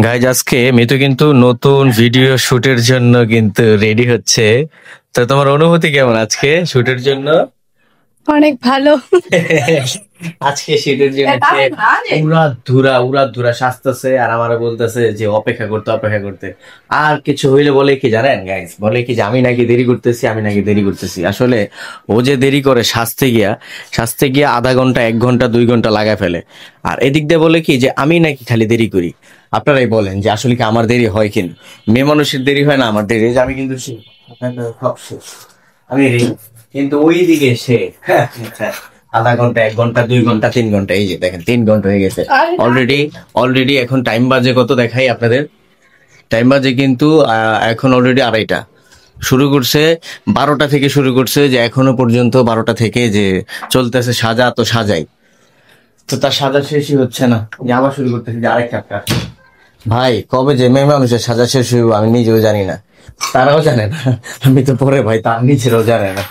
Guys আজকে মিতু কিন্তু নতুন ভিডিও শুটের জন্য কিন্তু রেডি হচ্ছে। তো তোমার অনুভূতি কেমন আজকে শুটের জন্য? অনেক ভালো। আজকে শুটের জন্য উড়া ধুরা সাজতেছে আর আমারে বলতেছে যে অপেক্ষা করতে। আর কিছু হইলে বলে কি জানেন গাইজ, বলে কি যে আমি নাকি দেরি করতেছি। আসলে ও যে দেরি করে সাজতে গিয়া আধা ঘন্টা 1 ঘন্টা 2 ঘন্টা লাগায় ফেলে। আর এদিক দিয়ে বলে কি যে আমি নাকি খালি দেরি করি। আপনারাই বলেন যে আসলে কি আমার দেরি হয় কিনা? মেয়ে মানুষের দেরি হয় না, আমার দেরি হয় যে আমি কিন্তু সব শেষ। আমি ready। কিন্তু ওই দিকে সে আধা ঘন্টা 1 ঘন্টা 2 ঘন্টা 3 ঘন্টা, এই যে দেখেন 3 ঘন্টা হয়ে গেছে অলরেডি। এখন টাইম বাজে কত দেখাই আপনাদের। টাইম বাজে কিন্তু এখন অলরেডি 2:30। শুরু করছে 12টা থেকে, শুরু করছে যে এখনো পর্যন্ত 12টা থেকে যে চলতেছে সাজা তো সাজাই। তো তার সাজা শেষই হচ্ছে না, যে আবার শুরু করতেছে যে আরেক চ্যাপ্টার। ভাই কবে যে মেয়ে মানুষের সাজা শেষ হইব আমি নিজেও জানি না, তারাও জানে না। আমি তো পরে ভাই তার নিজেরাও জানে না।